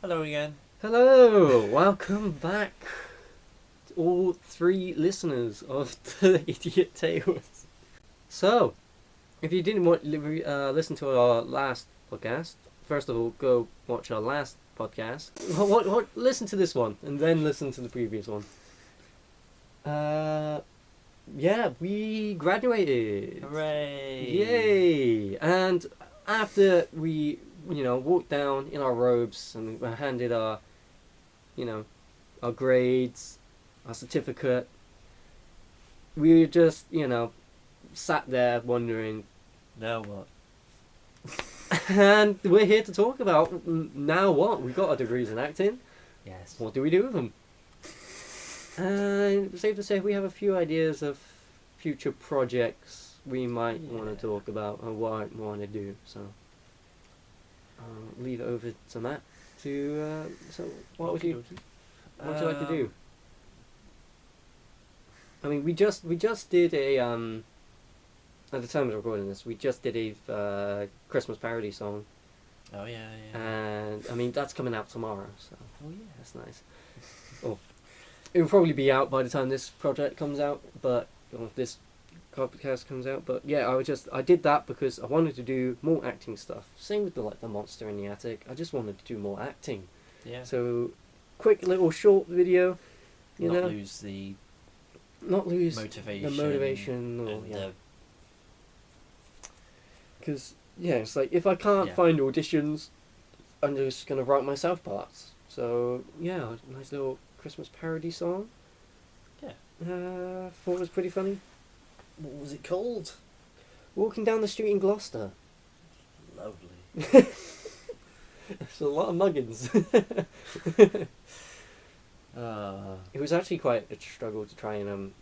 Hello again. Hello, welcome back, all three listeners of the Idiot Tales. So, if you didn't listen to our last podcast, first of all, go watch our last podcast. Listen to this one, and then listen to the previous one. Yeah, we graduated. Hooray! Yay! And after we, walked down in our robes and we handed our, our grades, our certificate, we just, sat there wondering. Now what? And we're here to talk about now what? We got our degrees in acting. Yes. What do we do with them? And safe to say we have a few ideas of future projects we might want to talk about and what we want to do. So I'll leave it over to Matt to. So what would you like to do? I mean, we just did a at the time of recording this, we just did a Christmas parody song. Oh yeah. And I mean that's coming out tomorrow. So Oh yeah. that's nice. Oh. It will probably be out by the time this project comes out, or this podcast comes out. But yeah, I did that because I wanted to do more acting stuff. Same with the monster in the attic. I just wanted to do more acting. Yeah. So, quick little short video. Not lose the motivation, or and because it's like if I can't find auditions, I'm just gonna write myself parts. So yeah, nice little Christmas parody song. Yeah. Thought it was pretty funny. What was it called? Walking down the street in Gloucester. Lovely. It's a lot of muggins. It was actually quite a struggle to try and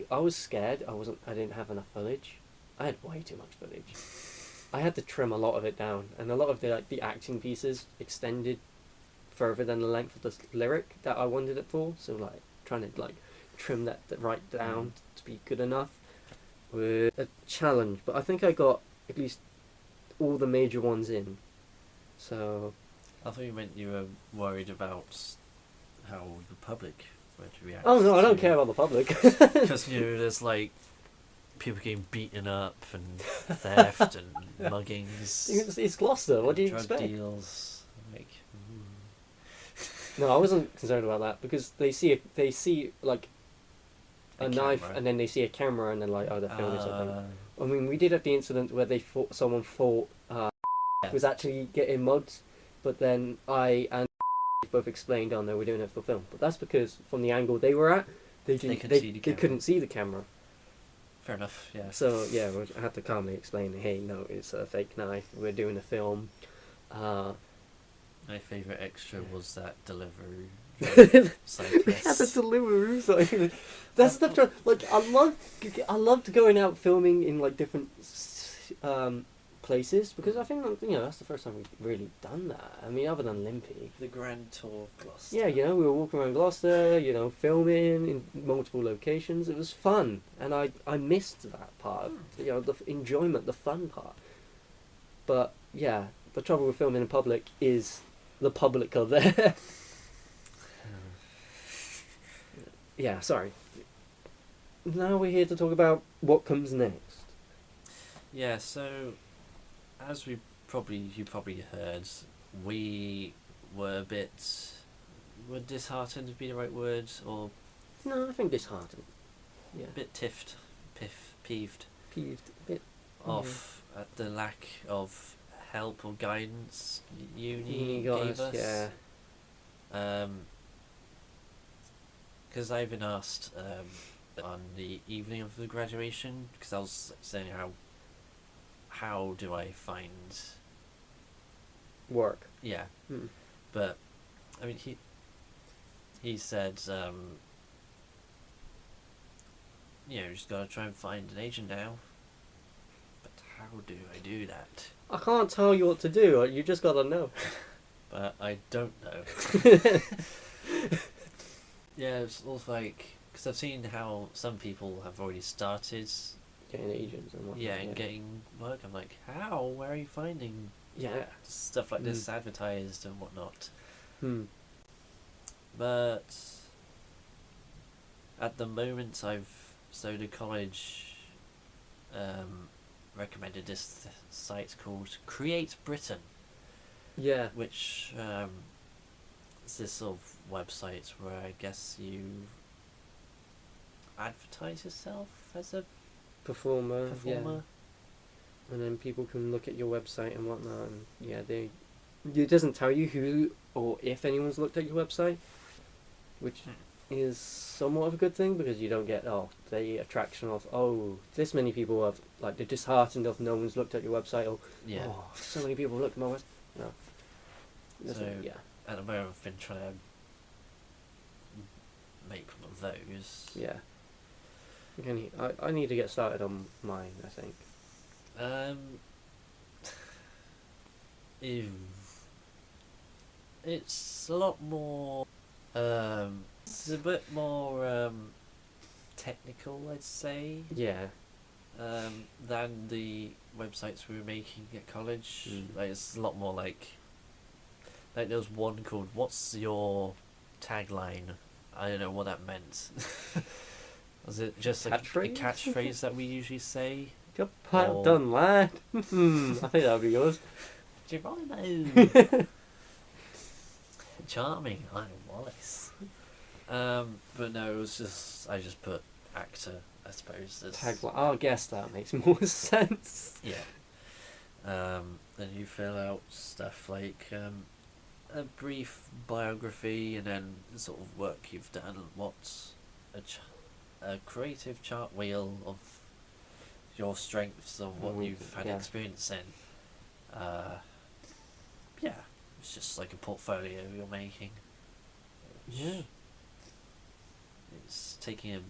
I was scared. I didn't have enough footage. I had way too much footage. I had to trim a lot of it down, and a lot of the acting pieces extended further than the length of the lyric that I wanted it for. So trying to trim that right down to be good enough was a challenge. But I think I got at least all the major ones in. So I thought you meant you were worried about how the public would react. Oh no, I don't care about the public. Because there's people getting beaten up and theft and muggings. It's Gloucester. What do you drug expect? Deals. No, I wasn't concerned about that because they see a knife camera. and then they see a camera and then they're filming something. I mean, we did have the incident where someone thought was actually getting mugged, but then I and both explained, oh no, we're doing it for film. But that's because from the angle they were at, they couldn't see the camera. Fair enough, yeah. So yeah, I had to calmly explain, hey, no, it's a fake knife. We're doing a film. My favourite extra was that delivery We had the delivery sign. That's the I loved going out filming in different places because I think that's the first time we've really done that. I mean, other than Limpy. The grand tour of Gloucester. Yeah, we were walking around Gloucester, filming in multiple locations. It was fun, and I missed that part. The enjoyment, the fun part. But yeah, the trouble with filming in public is the public are there. Yeah, sorry. Now we're here to talk about what comes next. Yeah, so as you probably heard, we were would disheartened be the right word, or No, I think disheartened. Yeah. a bit peeved Peeved. A bit. off at the lack of help or guidance uni got gave us. Yeah. Because I even asked on the evening of the graduation, because I was saying how do I find Work. yeah, Mm. but I mean he said you just gotta try and find an agent now. But how do I do that? I can't tell you what to do. You just gotta know. But I don't know. Yeah, it's also because I've seen how some people have already started Getting agents and whatnot. and getting work. I'm like, how? Where are you finding Yeah. stuff like this advertised and whatnot. But at the moment, the college recommended this site called Create Britain, Yeah. which is this sort of website where I guess you advertise yourself as a Performer. performer. Yeah. And then people can look at your website and whatnot, and yeah, it doesn't tell you who or if anyone's looked at your website, which is somewhat of a good thing, because you don't get the attraction of this many people have, like, they're disheartened if no one's looked at your website, or Yeah. so many people looked at my website. No. So Yeah. at the moment, I've been trying to make one of those. Yeah. I need to get started on mine, I think. Ew. It's a lot more. It's a bit more technical, I'd say. Yeah. Than the websites we were making at college. Like, it's a lot more like there was one called "What's your tagline?" I don't know what that meant. Was it just like a catchphrase that we usually say? Good part done, lad. I think that would be yours. Geronimo. Charming, I'm Wallace. But no, it was just I just put actor, I suppose. Tagline. I guess that makes more sense. Yeah. Then you fill out stuff like a brief biography, and then the sort of work you've done, what's a creative chart wheel of your strengths, of what you've had experience in. Yeah, it's just like a portfolio you're making. Yeah. It's taking a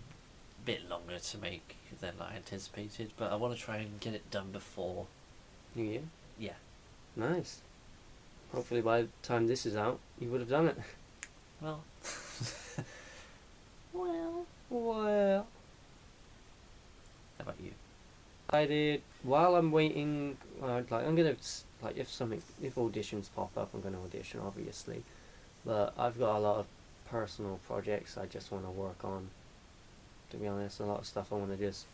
bit longer to make than I anticipated, but I want to try and get it done before New Year? Yeah. Nice. Hopefully by the time this is out, you would have done it. Well. Well. How about you? I did, while I'm waiting, I'm gonna, if auditions pop up, I'm gonna audition, obviously. But I've got a lot of personal projects I just want to work on, to be honest. A lot of stuff I want to just,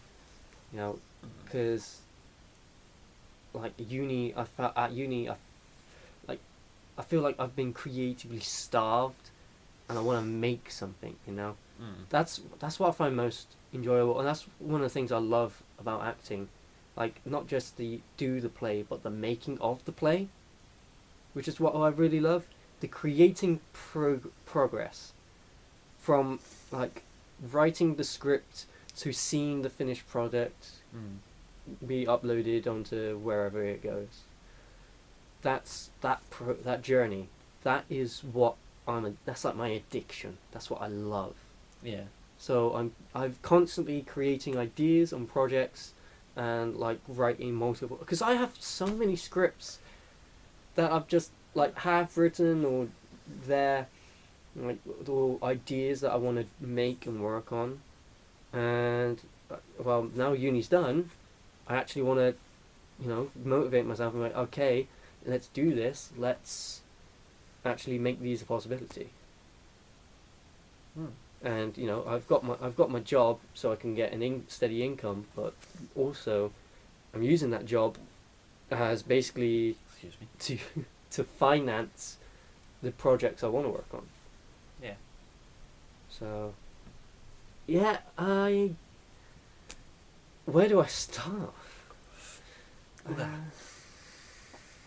because, like, at uni, I feel like I've been creatively starved, and I want to make something, That's what I find most enjoyable, and that's one of the things I love about acting. Like, not just the play, but the making of the play, which is what I really love. The creating progress, from, like, writing the script to seeing the finished product be uploaded onto wherever it goes. That's that journey. That is what that's like my addiction. That's what I love. Yeah. So I'm constantly creating ideas on projects, and like writing multiple, because I have so many scripts that I've just like half written, or they're like all ideas that I want to make and work on. And well, now uni's done, I actually want to motivate myself and be like, okay, let's do this, let's actually make these a possibility. And I've got my job, so I can get an steady income, but also I'm using that job as basically to finance the projects I want to work on. Yeah. So yeah, where do I start?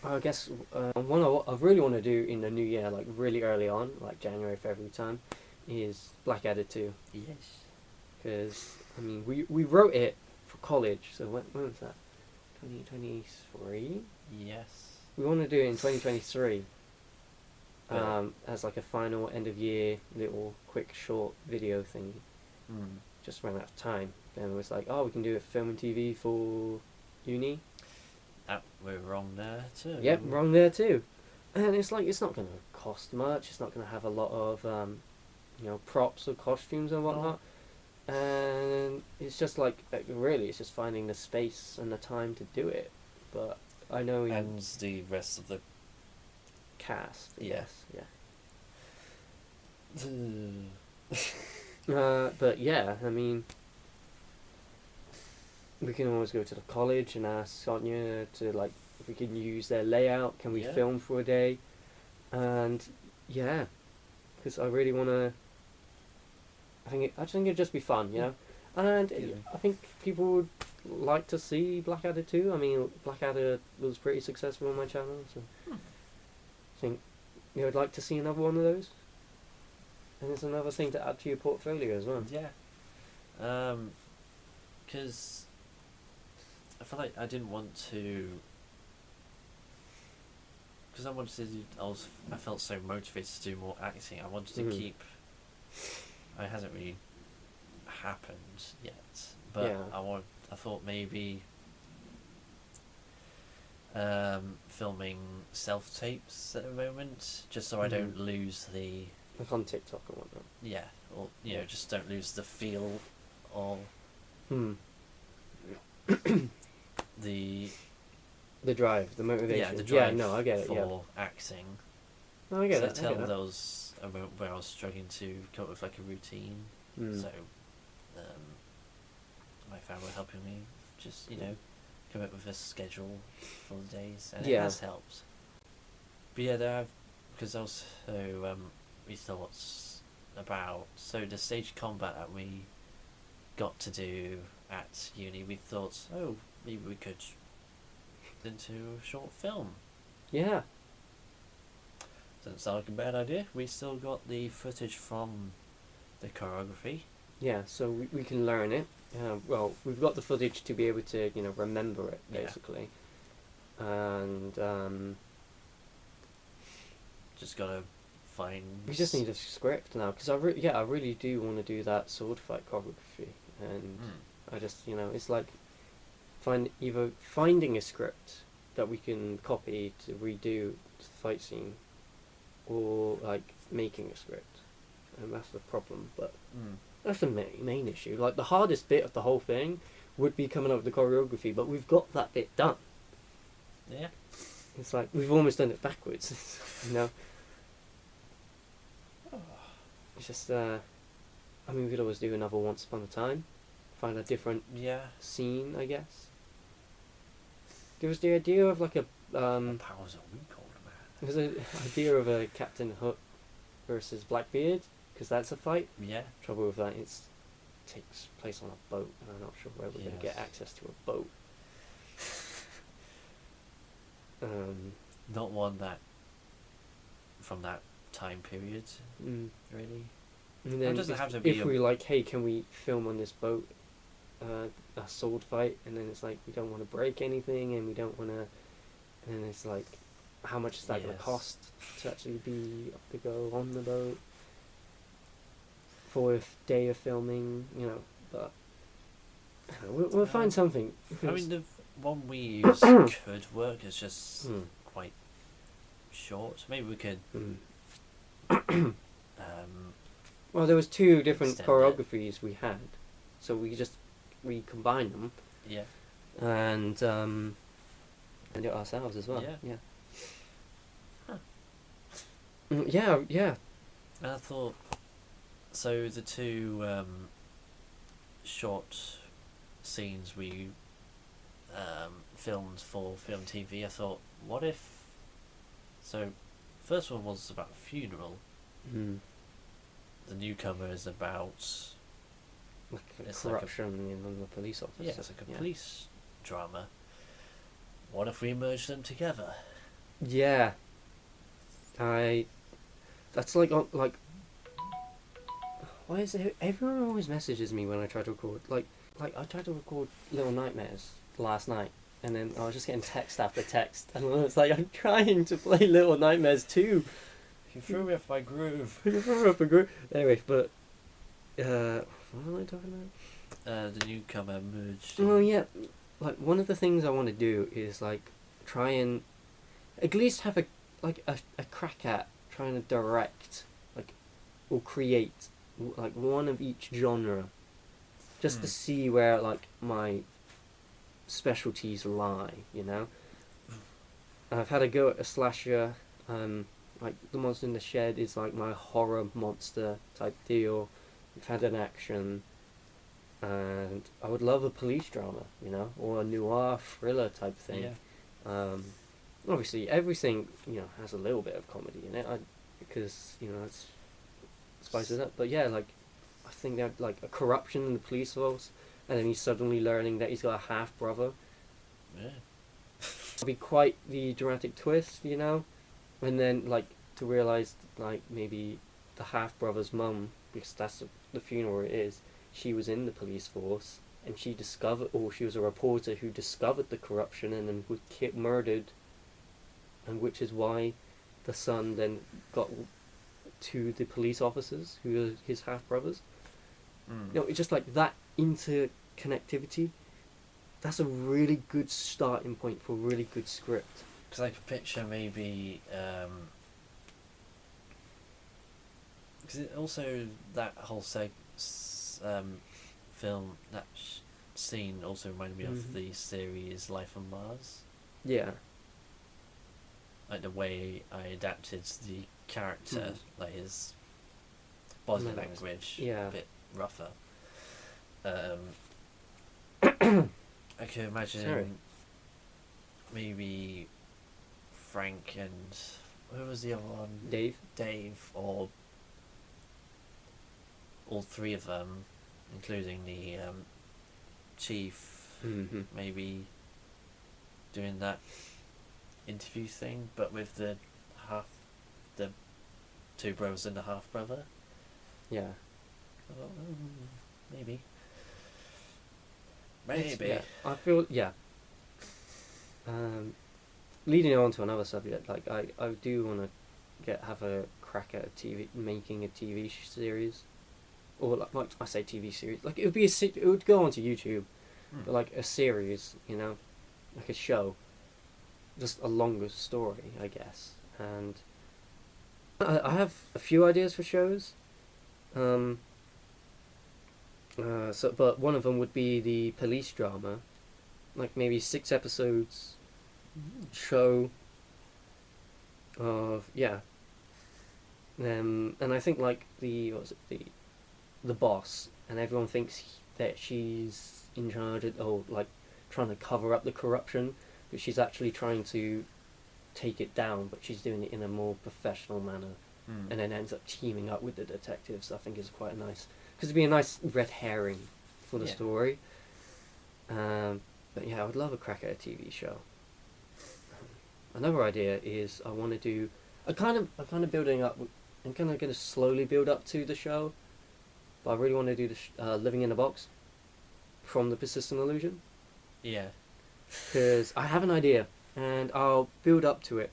I guess what I really want to do in the new year, like really early on, like January, February time, is Blackadder 2. Yes. Because, I mean, we wrote it for college, so when was that? 2023? Yes. We want to do it in 2023. As like a final end of year little quick short video thing. Just ran out of time. Then it was like, we can do it for film and TV for uni. We're wrong there too. Yep, wrong there too. And it's like, it's not going to cost much. It's not going to have a lot of props or costumes and whatnot. And it's just like, really, it's just finding the space and the time to do it. But I know and the rest of the cast. Yeah. Yes, yeah. But yeah, I mean, we can always go to the college and ask Sonia to, like, if we can use their layout. Can we Yeah. film for a day? And yeah, because I really want to. I just think it'd just be fun, you know. And Yeah. I think people would like to see Blackadder too. I mean, Blackadder was pretty successful on my channel, so I think you would like to see another one of those. And it's another thing to add to your portfolio as well. Yeah. Because I feel like I didn't want to. Because I wanted to do, I felt so motivated to do more acting. I wanted to keep. It hasn't really happened yet, but Yeah. I thought maybe filming self tapes at the moment, just so I don't lose the. Like on TikTok or whatnot. Yeah, or just don't lose the feel or the drive, the motivation. yeah, the drive no, I get it. for acting. No, I get So it. tell there was a moment where I was struggling to come up with like a routine. So my family were helping me just come up with a schedule for the days, and it has helped. But yeah, because also we thought about the stage combat that we got to do at uni. We thought, maybe we could into a short film. Yeah. Doesn't sound like a bad idea. We still got the footage from the choreography. Yeah, so we can learn it. Well, we've got the footage to be able to remember it basically, and just gotta find. We just need a script now, because I really do want to do that sword fight choreography, and I just it's like either finding a script that we can copy to redo the fight scene, or like making a script, and that's the problem. But that's the main issue. Like, the hardest bit of the whole thing would be coming up with the choreography, but we've got that bit done. Yeah. It's like we've almost done it backwards, It's just I mean, we could always do another Once Upon a Time, find a different scene, I guess. There was the idea of like a powers are weak, old man. There was an idea of a Captain Hook versus Blackbeard, because that's a fight. Yeah. Trouble with that, it takes place on a boat, and I'm not sure where we're going to get access to a boat. Not one that from that time period, really. And then doesn't have to be if we hey, can we film on this boat a sword fight, and then it's like we don't want to break anything, and we don't want to, and then it's like, how much is that going to cost to actually go on the boat for a day of filming, but we'll find something. I mean, the one we use could work. It's just quite short. Maybe we could. Well, there was 2 different choreographies we had, so we combined them. Yeah. And do it ourselves as well. Yeah. Yeah. And I thought, so the 2 short scenes we filmed for Film TV, I thought, what if... So, first one was about a funeral. The newcomer is about... Like corruption in the police office. Yeah, it's like a police drama. What if we merge them together? Yeah. That's like why is it everyone always messages me when I try to record, like I tried to record Little Nightmares last night, and then I was just getting text after text, and it's like, I'm trying to play Little Nightmares too. You threw me off my groove. You threw me off my groove. Anyway, but what am I talking about? The newcomer merged. Oh yeah, like one of the things I want to do is like try and at least have a crack at trying to direct, like, or create like one of each genre, just to see where like my specialties lie, I've had a go at a slasher. Like the Monster in the Shed is like my horror monster type deal. We've had an action, and I would love a police drama, or a noir thriller type thing. Yeah. Obviously, everything has a little bit of comedy in it, because it's spices up. But yeah, like I think that like a corruption in the police force, and then he's suddenly learning that he's got a half brother. Yeah. It'll be quite the dramatic twist, and then like to realize like maybe the half brother's mum, because that's the funeral it is. She was in the police force, and she discovered, or she was a reporter who discovered the corruption and then was murdered, and which is why the son then got to the police officers who are his half brothers. It's just like that interconnectivity. That's a really good starting point for a really good script. Because I could picture maybe, because also that whole film, that scene also reminded me of the series Life on Mars. Yeah. Like the way I adapted the character, like his body language, a bit rougher. I could imagine maybe Frank and who was the other one? Dave, or all three of them, including the chief, maybe doing that interview thing, but with the two brothers and the half brother. Yeah. Maybe. Yeah, I feel leading on to another subject, like I do want to have a crack at making a TV series, or like I say TV series, like it would go onto YouTube, but like a series, like a show, just a longer story, I guess. And I have a few ideas for shows. But one of them would be the police drama, like maybe 6 episodes show of and I think like the boss, and everyone thinks that she's in charge of, like trying to cover up the corruption, but she's actually trying to take it down, but she's doing it in a more professional manner, and then ends up teaming up with the detectives. I think is quite nice. Because it'd be a nice red herring for the story. But yeah, I would love a crack at a TV show. Another idea is I want to do. I'm kind of building up. I'm kind of going to slowly build up to the show, but I really want to do the Living in a Box from the Persistent Illusion. Yeah. Because I have an idea, and I'll build up to it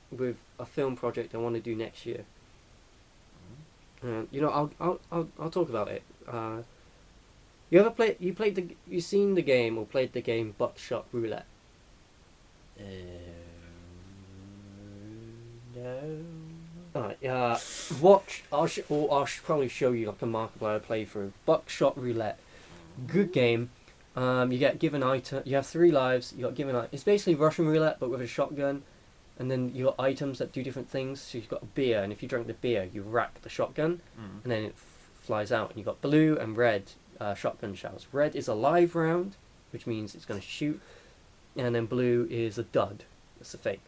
with a film project I want to do next year. I'll talk about it. You seen the game or played the game Buckshot Roulette? No. Alright. Watch. I'll probably show you like a Markiplier playthrough. Buckshot Roulette. Good game. You get given item. You have 3 lives. You got given. It's basically Russian roulette, but with a shotgun. And then you got items that do different things. So you've got a beer, and if you drink the beer, you rack the shotgun, and then it flies out. And you got blue and red shotgun shells. Red is a live round, which means it's going to shoot, and then blue is a dud. That's a fake.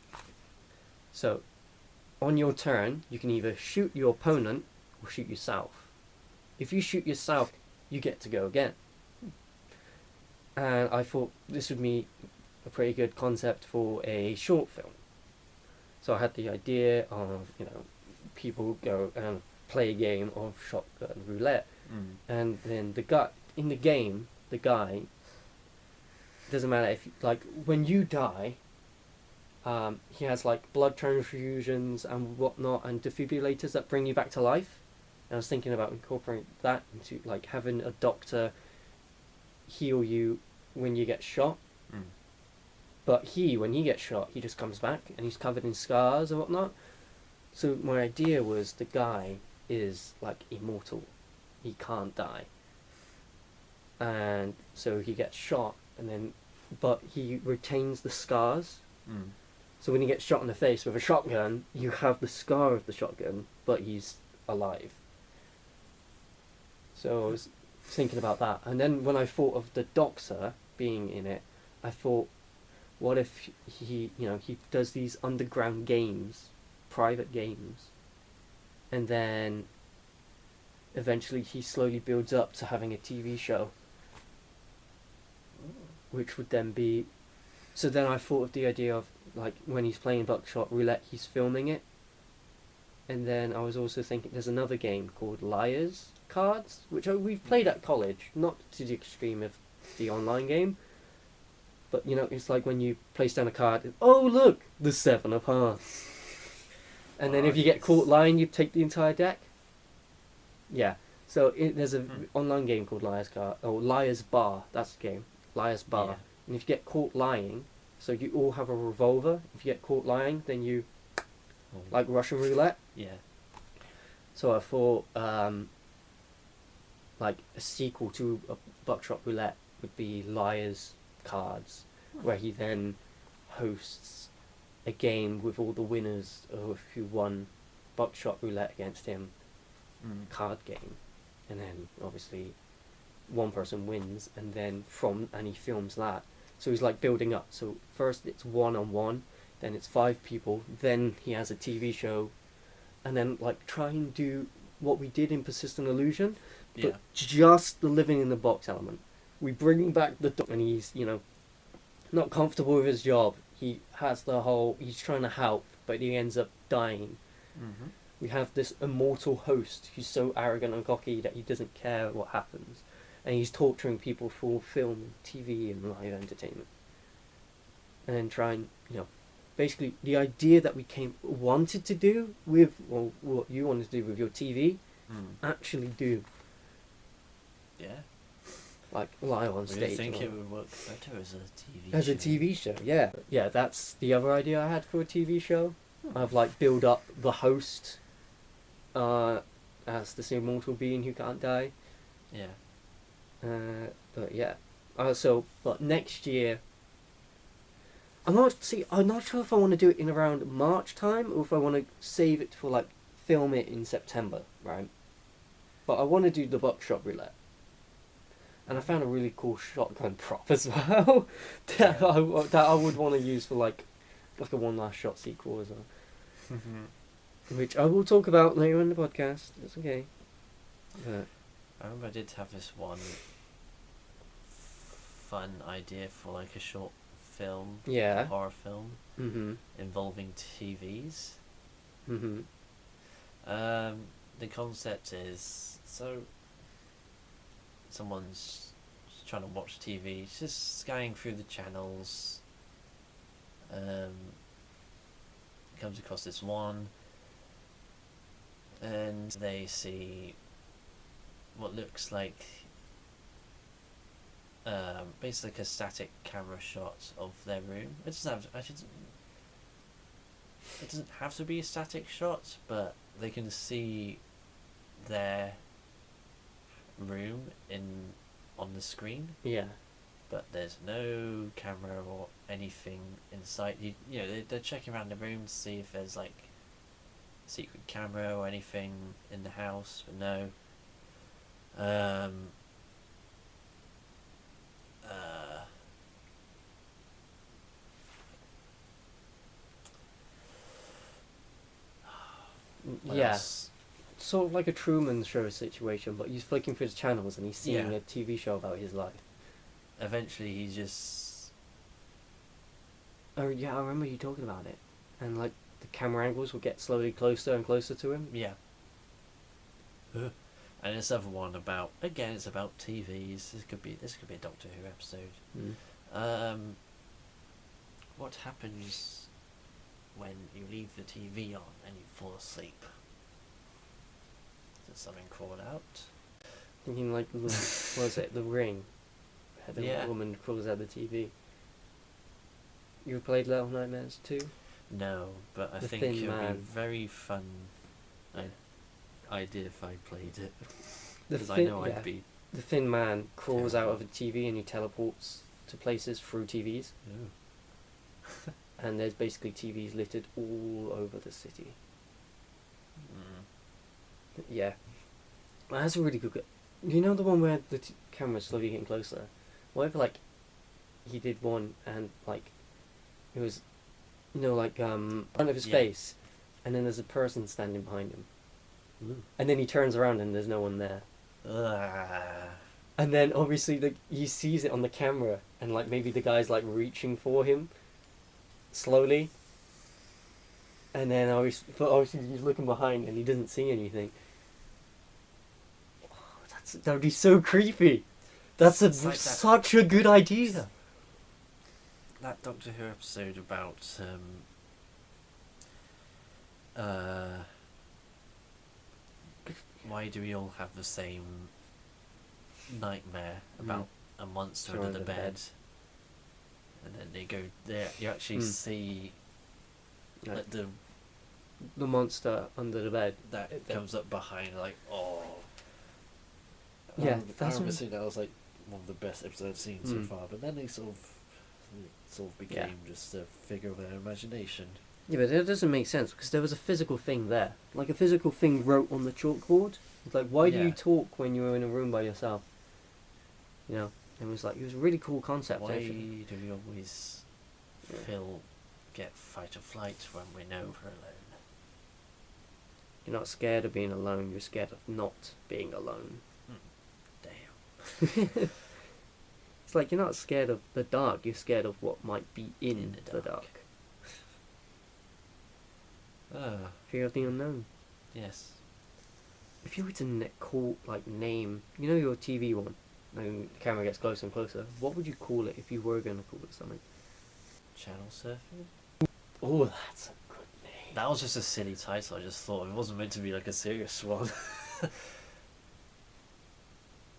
So, on your turn, you can either shoot your opponent or shoot yourself. If you shoot yourself, you get to go again. And I thought this would be a pretty good concept for a short film. So I had the idea of, people go and play a game of shotgun roulette. And then the guy, doesn't matter if, like, when you die, he has, like, blood transfusions and whatnot, and defibrillators that bring you back to life. And I was thinking about incorporating that into, like, having a doctor heal you when you get shot. But when he gets shot, he just comes back, and he's covered in scars and whatnot. So my idea was the guy is, like, immortal. He can't die. And so he gets shot, but he retains the scars. So when he gets shot in the face with a shotgun, you have the scar of the shotgun, but he's alive. So I was thinking about that. And then when I thought of the Doctor being in it, I thought, what if he does these underground games, private games, and then eventually he slowly builds up to having a TV show, which would then be... So then I thought of the idea of, like, when he's playing Buckshot Roulette, he's filming it. And then I was also thinking there's another game called Liar's Cards, which we've played at college, not to the extreme of the online game. But, it's like when you place down a card, oh, look, the 7 of Hearts. And then if you get caught lying, you take the entire deck. Yeah. So there's a online game called Liar's Bar. That's the game. Liar's Bar. Yeah. And if you get caught lying, so you all have a revolver. If you get caught lying, then you, like Russian roulette. Yeah. So I thought, like a sequel to a Buckshot Roulette would be Liar's Cards, where he then hosts a game with all the winners who won Buckshot Roulette against him, card game, and then obviously one person wins, and he films that. So he's like building up. So first it's 1-on-1, then it's 5 people, then he has a TV show, and then like try and do what we did in Persistent Illusion, but just the living in the box element. We bring back and he's, not comfortable with his job. He has he's trying to help, but he ends up dying. Mm-hmm. We have this immortal host who's so arrogant and cocky that he doesn't care what happens. And he's torturing people for film, TV, and live entertainment. And then try and, basically the idea that we wanted to do with, what you wanted to do with your TV, actually do. Yeah. Like live on stage. I think it would work better as a TV show. As a TV show, yeah. Yeah, that's the other idea I had for a TV show. I've like build up the host as this immortal being who can't die. Yeah. But yeah. But next year, I'm not sure if I want to do it in around March time or if I want to save it for like film it in September, right? But I want to do the Buckshot Roulette. And I found a really cool shotgun prop as well that I would want to use for like a One Last Shot sequel as well. Which I will talk about later in the podcast. It's okay. I remember I did have this one fun idea for like a short film, a horror film, involving TVs. The concept is, so someone's trying to watch TV, just scanning through the channels, comes across this one, and they see what looks like basically a static camera shot of their room. It doesn't have to be a static shot, but they can see their room on the screen. Yeah. But there's no camera or anything inside. They're checking around the room to see if there's like a secret camera or anything in the house, but no. Yes. Sort of like a Truman Show situation, but he's flicking through the channels and he's seeing a TV show about his life. Eventually he just... Oh yeah, I remember you talking about it. And like the camera angles will get slowly closer and closer to him. Yeah. And this other one about, again, it's about TVs. This could be a Doctor Who episode. What happens when you leave the TV on and you fall asleep? Does something crawl out? Thinking like, what was it, The Ring? The woman crawls out the TV. You played Little Nightmares too? No, but I think it would be very fun idea if I played it. Because I know I'd be... The Thin Man crawls out of a TV and he teleports to places through TVs. and there's basically TVs littered all over the city. Yeah, that's a really good. You know the one where the camera's slowly getting closer? What if like he did one and like it was, like front of his face, and then there's a person standing behind him, and then he turns around and there's no one there. And then obviously he sees it on the camera, and like maybe the guy's like reaching for him slowly, and then obviously he's looking behind and he doesn't see anything. Oh, that would be so creepy. That's like such a good idea. That Doctor Who episode about why do we all have the same nightmare about a monster under the bed? And then they go there. You actually see like the monster under the bed that comes up behind, like, oh. Yeah, I remember seeing that. Was like one of the best episodes I've seen so far. But then they sort of became just a figure of their imagination. Yeah, but it doesn't make sense because there was a physical thing there, like a physical thing wrote on the chalkboard. It's like, why do you talk when you're in a room by yourself? It was like, it was a really cool concept. Why do we always get fight or flight when we know we're alone? You're not scared of being alone, you're scared of not being alone. Damn. It's like you're not scared of the dark, you're scared of what might be in the dark. Fear of the unknown. Yes. If you were to name, your TV one, and the camera gets closer and closer, what would you call it if you were going to call it something? Channel surfing? Oh, that's a good name. That was just a silly title. I just thought it wasn't meant to be like a serious one.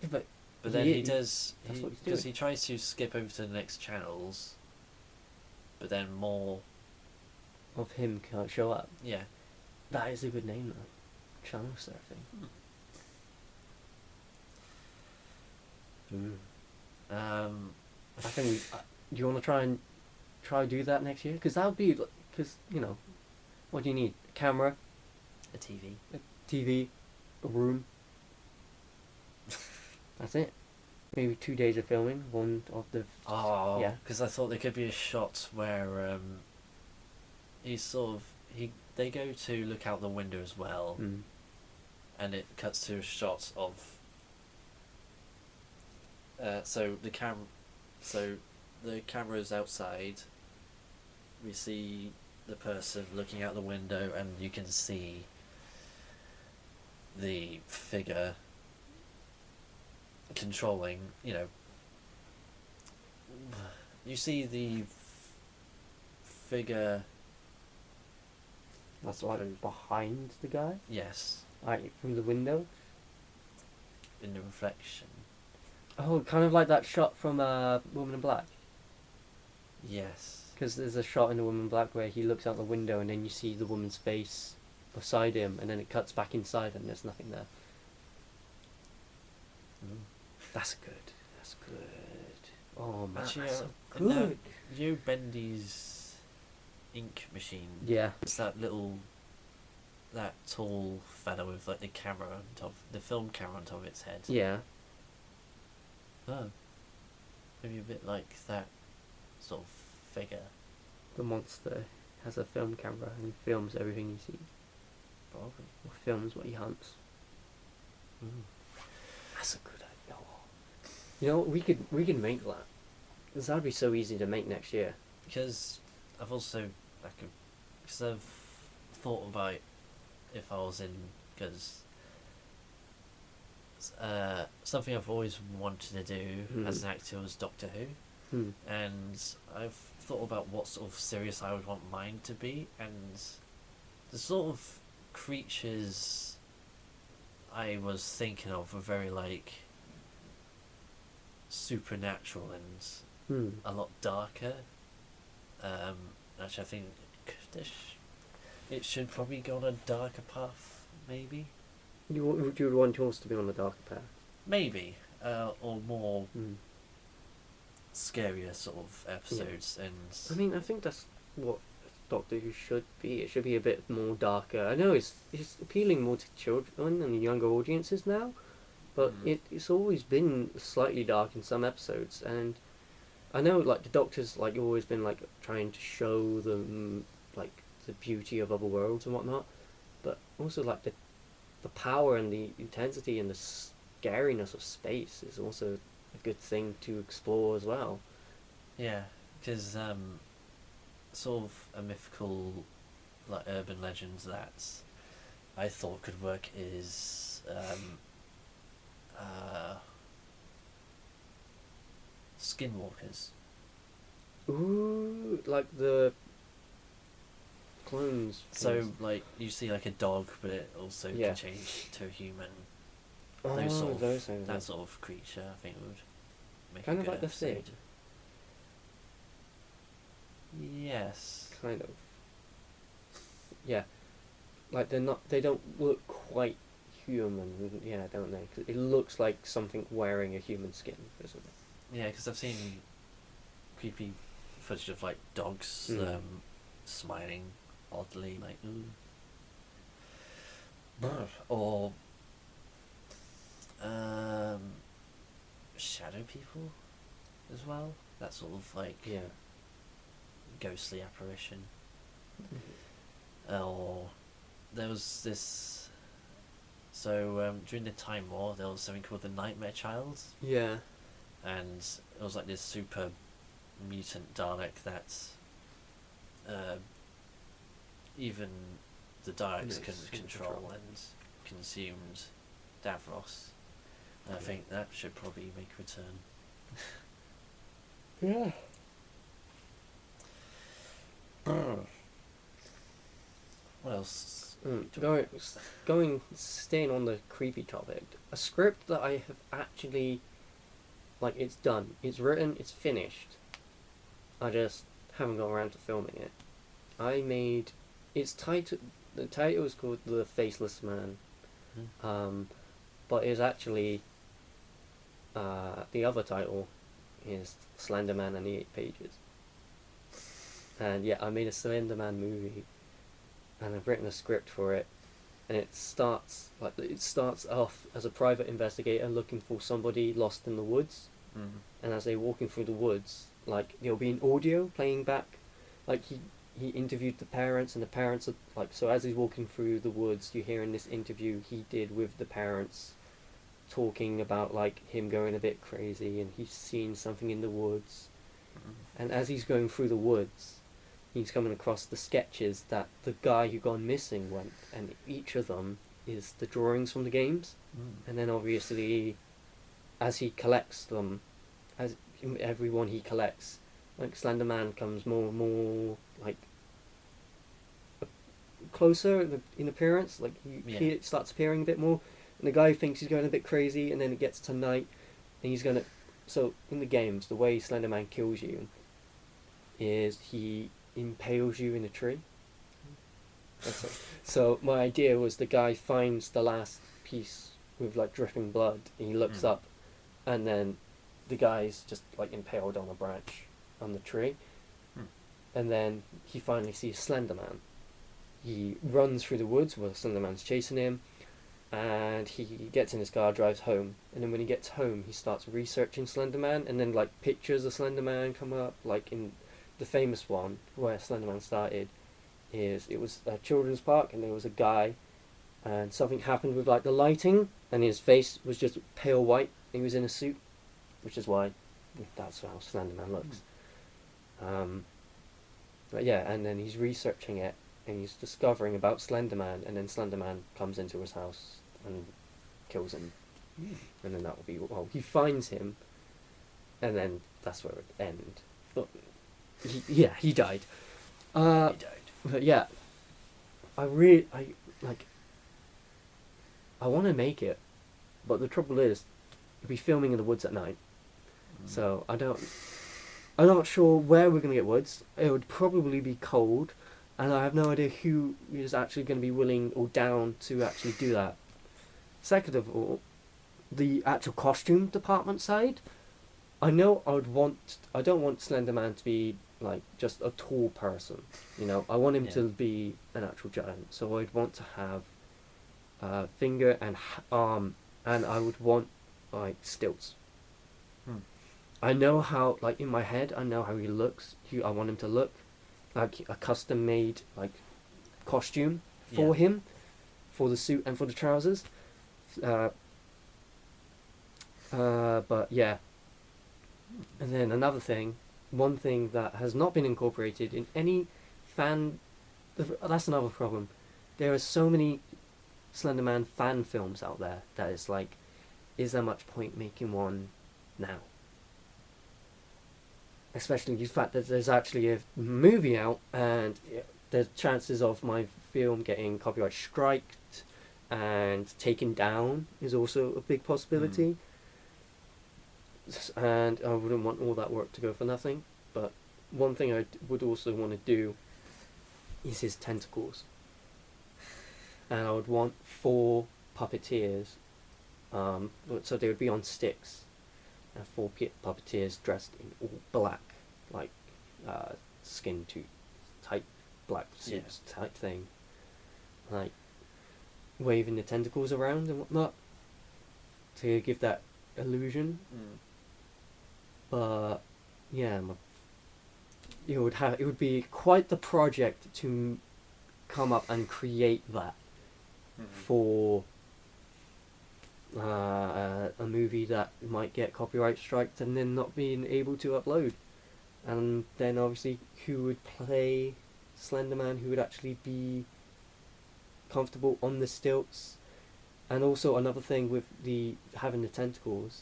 Yeah, but then he does, because he tries to skip over to the next channels, but then more of him can't show up. Yeah. That is a good name though. Channel surfing. I think do you want to try do that next year? Because that would be, what do you need? A camera, a TV, a room. That's it. Maybe 2 days of filming, one of the... Oh, yeah. Because I thought there could be a shot where they go to look out the window as well, and it cuts to a shot of... So the camera's outside. We see the person looking out the window, and you can see the figure controlling. You see the figure. That's like behind the guy. Yes. Like from the window. In the reflection. Oh, kind of like that shot from Woman in Black. Yes. Because there's a shot in The Woman in Black where he looks out the window and then you see the woman's face beside him, and then it cuts back inside and there's nothing there. That's good. That's good. Oh man, actually, that's so good. Bendy's ink machine. Yeah. It's that tall fellow with like the film camera on top of its head. Yeah. Oh. Maybe a bit like that sort of figure. The monster has a film camera and he films everything he sees. Probably. Or films what he hunts. That's a good idea. We could make that. Because that would be so easy to make next year. Because I've also because I've thought about if I was in, because something I've always wanted to do as an actor was Doctor Who, and I've thought about what sort of series I would want mine to be, and the sort of creatures I was thinking of were very like supernatural and a lot darker. Actually, I think it should probably go on a darker path, maybe. You would want yours to be on the darker path? Maybe, or more scarier sort of episodes. Yeah. And I mean, I think that's what Doctor Who should be. It should be a bit more darker. I know it's appealing more to children and younger audiences now, but it's always been slightly dark in some episodes. And I know like the Doctor's like always been like trying to show them like the beauty of other worlds and whatnot, but also like the power and the intensity and the scariness of space is also a good thing to explore as well. Yeah, because sort of a mythical, like urban legends that I thought could work is skinwalkers. Ooh, like the clones. So things. like you see like a dog, but it also Yeah. can change to a human. Oh, Those sort of those things. that sort of creature, I think would make Kind a of good like the episode. Thing. Yes. Kind of. Yeah, like they're not. They don't look quite human. Yeah, don't they? 'Cause it looks like something wearing a human skin, doesn't it? Yeah, because I've seen creepy footage of like dogs smiling oddly, like ooh. Or shadow people as well. That sort of like Yeah. ghostly apparition. Or there was this. So during the Time War, there was something called the Nightmare Child, Yeah. and it was like this super mutant Dalek that even the Daleks couldn't control and consumed Davros. And I think that should probably make a return. Yeah. What else? Staying on the creepy topic, a script that I have actually, like, it's done, it's written, it's finished. I just haven't got around to filming it. The title is called The Faceless Man, but it's actually, the other title is Slender Man and the 8 Pages. And yeah, I made a Slender Man movie, and I've written a script for it, and it starts off as a private investigator looking for somebody lost in the woods, and as they're walking through the woods, like there'll be an audio playing back, like he interviewed the parents, and the parents are like, so as he's walking through the woods, you hear in this interview he did with the parents, talking about like him going a bit crazy and he's seen something in the woods, and as he's going through the woods, he's coming across the sketches that the guy who gone missing went, and each of them is the drawings from the games. And then obviously, as he collects them, as every one he collects, like Slender Man comes more and more like closer in appearance, like he starts appearing a bit more, and the guy thinks he's going a bit crazy, and then it gets to night, and he's gonna. So in the games, the way Slender Man kills you is he impales you in a tree. That's it. So my idea was the guy finds the last piece with like dripping blood, and he looks up, and then the guy's just like impaled on a branch on the tree, and then he finally sees Slender Man. He runs through the woods while Slender Man's chasing him, and he gets in his car, drives home, and then when he gets home, he starts researching Slender Man, and then like pictures of Slender Man come up, like in the famous one where Slender Man started. It was a children's park, and there was a guy, and something happened with like the lighting, and his face was just pale white, and he was in a suit, which is why that's how Slender Man looks. But yeah, and then he's researching it, and he's discovering about Slender Man, and then Slender Man comes into his house and kills him, and then that will be, well, he finds him, and then that's where it would end. But he died. He died. But yeah, I want to make it, but the trouble is, we'll be filming in the woods at night, so I'm not sure where we're gonna get woods. It would probably be cold, and I have no idea who is actually going to be willing or down to actually do that. Second of all, the actual costume department side, I don't want Slender Man to be like just a tall person. I want him Yeah. to be an actual giant. So I'd want to have finger and arm, and I would want like stilts. Hmm. I know how, like in my head, I know how he looks. I want him to look like a custom made like costume for Yeah. him, for the suit and for the trousers. Uh, but yeah, and then another thing, one thing that has not been incorporated in any fan. That's another problem. There are so many Slenderman fan films out there that it's like, is there much point making one now? Especially the fact that there's actually a movie out, and the chances of my film getting copyright striked and taken down is also a big possibility. And I wouldn't want all that work to go for nothing. But one thing I would also want to do is his tentacles. And I would want 4 puppeteers. So they would be on sticks. And 4 puppeteers dressed in all black, like skin tooth type black suits type thing. Like waving the tentacles around and whatnot to give that illusion. But yeah, it would be quite the project to come up and create that for a movie that might get copyright striked and then not being able to upload. And then obviously who would play Slenderman, who would actually be comfortable on the stilts. And also another thing with having the tentacles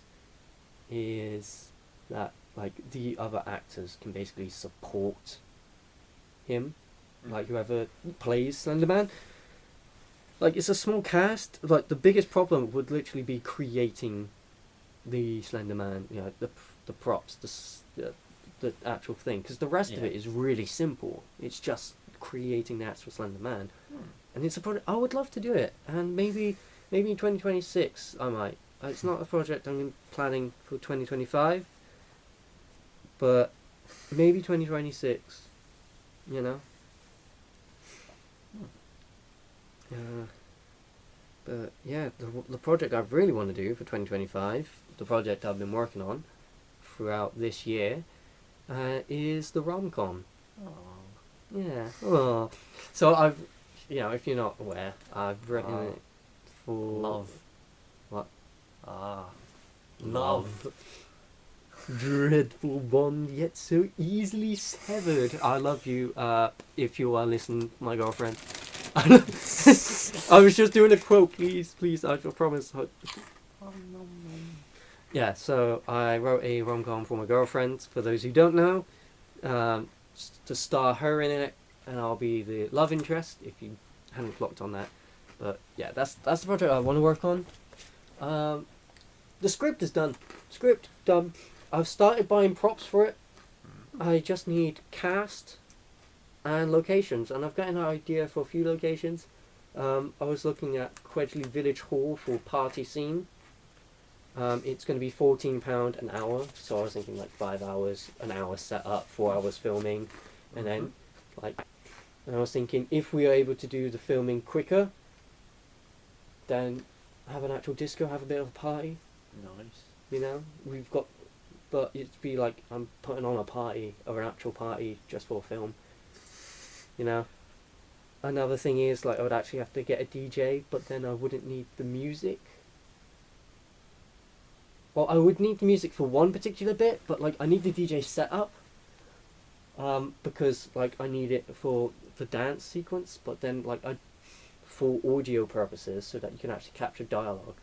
is that like the other actors can basically support him, like whoever plays Slenderman. Like it's a small cast. Like the biggest problem would literally be creating the Slenderman, the props, the actual thing, because the rest of it is really simple. It's just creating the actual Slenderman, and it's a project I would love to do it, and maybe in 2026 I might. It's not a project I'm planning for 2025, but maybe 2026. But yeah, the project I really want to do for 2025, the project I've been working on throughout this year, is the rom-com. Yeah. Oh. So I've, if you're not aware, I've written it for Love. What? Love. Dreadful bond, yet so easily severed. I love you, if you are listening, my girlfriend. I was just doing a quote, please, I promise. Yeah, so I wrote a rom-com for my girlfriend, for those who don't know, to star her in it, and I'll be the love interest, if you hadn't clocked on that. But yeah, that's the project I want to work on. The script is done. I've started buying props for it. I just need cast and locations, and I've got an idea for a few locations. I was looking at Quedgley Village Hall for party scene. It's going to be £14 an hour, so I was thinking like 5 hours, an hour set up, 4 hours filming, and then and I was thinking if we are able to do the filming quicker, then have an actual disco, have a bit of a party. Nice. We've got, but it'd be like I'm putting on a party, or an actual party, just for film. Another thing is, like, I would actually have to get a DJ, but then I wouldn't need the music. Well, I would need the music for one particular bit, but like I need the DJ set up. Because like I need it for the dance sequence, but then like for audio purposes, so that you can actually capture dialogue,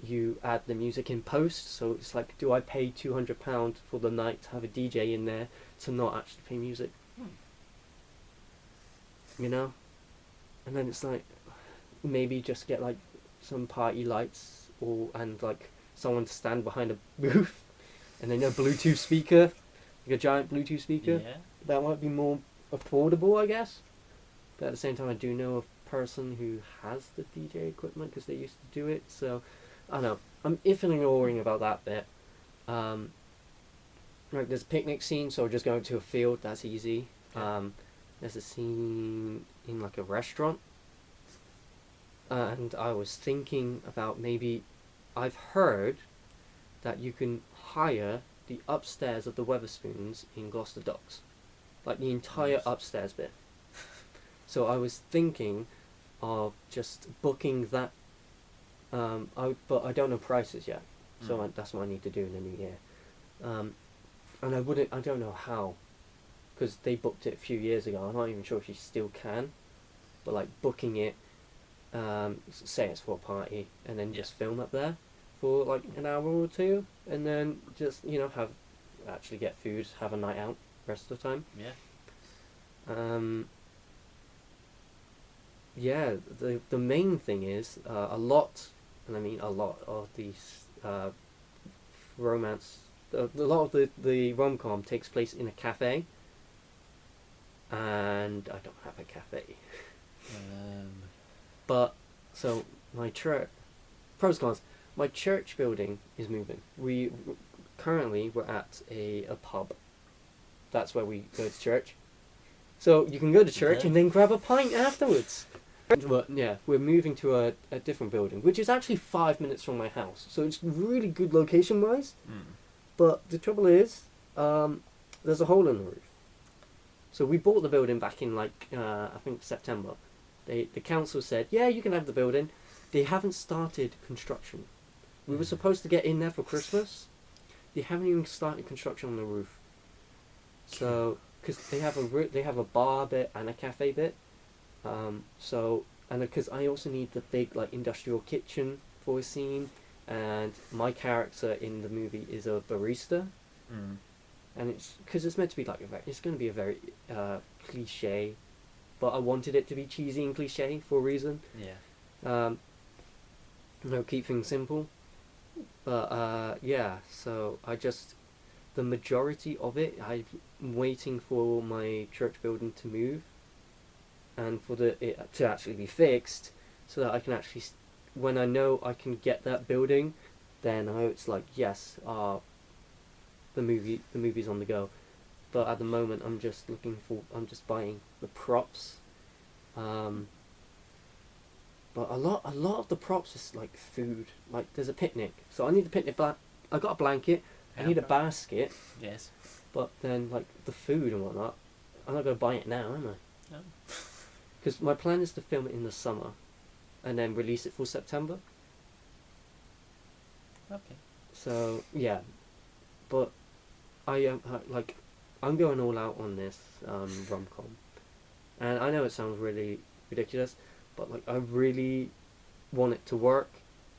you add the music in post. So it's like, do I pay £200 for the night to have a DJ in there to not actually play music? And then it's like, maybe just get like some party lights, and like someone to stand behind a booth, and then a Bluetooth speaker, like a giant Bluetooth speaker. Yeah. That might be more affordable, I guess. But at the same time, I do know a person who has the DJ equipment because they used to do it. So I don't know. I'm iffing and awing about that bit. Right, there's a picnic scene, so just going to a field, that's easy. Yeah. There's a scene in like a restaurant, and I was thinking about maybe, I've heard that you can hire the upstairs of the Weatherspoons in Gloucester Docks, like the entire Nice. upstairs bit. So I was thinking of just booking that. But I don't know prices yet, so that's what I need to do in the new year. And I don't know how, because they booked it a few years ago. I'm not even sure if you still can, but like booking it, say it's for a party, and then just film up there for like an hour or two, and then just actually get food, have a night out rest of the time. Yeah. Yeah, the main thing is a lot, and I mean a lot of these romance. A lot of the rom-com takes place in a cafe, and I don't have a cafe. But so my church, pros cons. My church building is moving. We're at a pub. That's where we go to church. So you can go to church and then grab a pint afterwards. But yeah, we're moving to a different building, which is actually 5 minutes from my house. So it's really good location-wise. But the trouble is, there's a hole in the roof. So we bought the building back in I think September. The council said, yeah, you can have the building. They haven't started construction. We were supposed to get in there for Christmas. They haven't even started construction on the roof. So, because they have a bar bit and a cafe bit. Because I also need the big industrial kitchen for a scene, and my character in the movie is a barista. And it's because it's meant to be it's going to be a very cliche, but I wanted it to be cheesy and cliche for a reason. Keep things simple. But yeah, so the majority of it, I'm waiting for my church building to move, and for it to actually be fixed, so that I can actually, when I know I can get that building, then it's yes, the movie's on the go. But at the moment, I'm just buying the props. But a lot of the props is food. There's a picnic, so I need the picnic. I got a blanket. I need a basket. Yes. But then the food and whatnot, I'm not gonna buy it now, am I? No. Because my plan is to film it in the summer, and then release it for September. Okay. So yeah, but I am I'm going all out on this rom-com, and I know it sounds really ridiculous, but I really want it to work,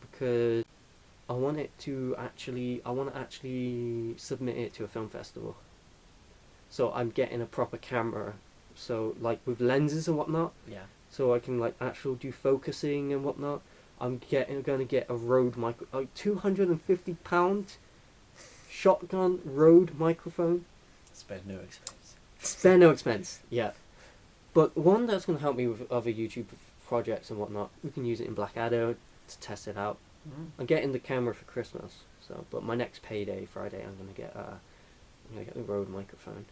because I want to actually submit it to a film festival. So I'm getting a proper camera, so with lenses and whatnot. Yeah. So I can actually do focusing and whatnot. I'm going to get a Rode micro, £250 shotgun Rode microphone. Spare no expense. Spare no expense. Yeah, but one that's going to help me with other YouTube projects and whatnot. We can use it in Blackadder to test it out. I'm getting the camera for Christmas, but my next payday, Friday, I'm gonna get the Rode microphone.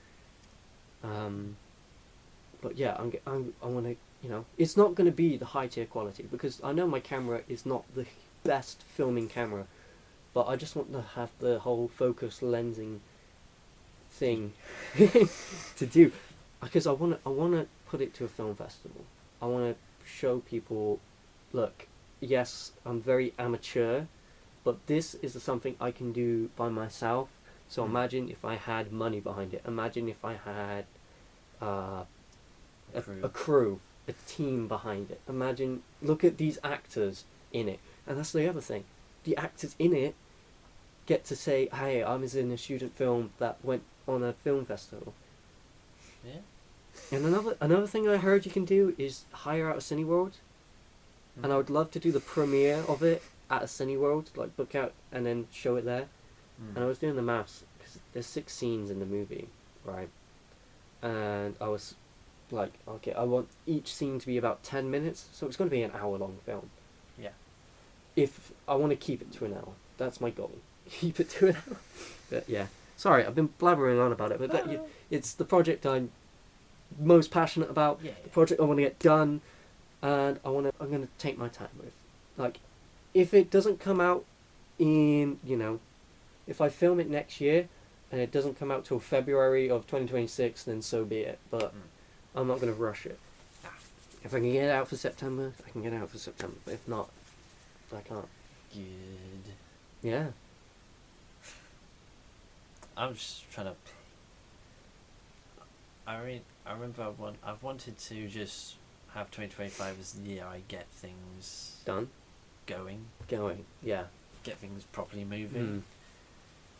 But yeah, I want to, it's not gonna be the high tier quality, because I know my camera is not the best filming camera, but I just want to have the whole focus lensing thing to do, because I want to put it to a film festival. I want to show people, look. Yes, I'm very amateur, but this is something I can do by myself. So imagine if I had money behind it. Imagine if I had a crew, a team behind it. Imagine, look at these actors in it. And that's the other thing. The actors in it get to say, hey, I was in a student film that went on a film festival. Yeah. And another thing I heard you can do is hire out a Cineworld. And I would love to do the premiere of it at a Cineworld, book out and then show it there. And I was doing the maths, because there's 6 scenes in the movie, right? And I was okay, I want each scene to be about 10 minutes, so it's going to be an hour-long film. Yeah. If I want to keep it to an hour, that's my goal. Keep it to an hour. But yeah, Sorry, I've been blabbering on about it, but it's the project I'm most passionate about. Yeah. The project I want to get done, and I'm gonna take my time with. Like, if it doesn't come out in, if I film it next year and it doesn't come out till February of 2026, then so be it. But I'm not gonna rush it. If I can get it out for September, I can get it out for September. But if not, I can't. Good. Yeah. I'm just trying to. I remember I've wanted to just have 2025 as the year I get things Done. going, Yeah. get things properly moving.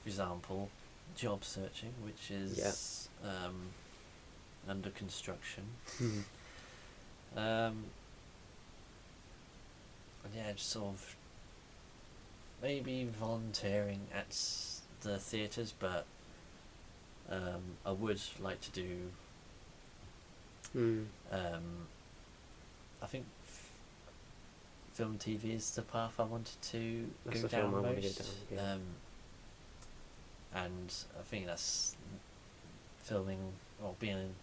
For example, job searching, which is under construction. And yeah, just sort of maybe volunteering at the theatres, but I would like to do. I think film TV is the path I wanted to That's go the film down I wanna most. go down, yeah. And I think that's filming or doing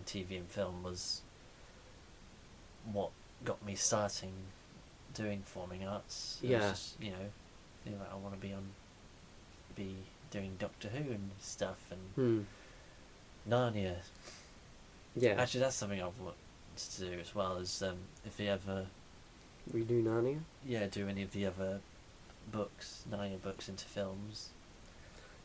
TV and film was what got me starting doing performing arts. It was Yeah. just, feel like I want to be doing Doctor Who and stuff and Narnia. Yeah. Actually, that's something I've wanted to do as well. Is if they ever Redo Narnia. do any of the other Narnia books into films.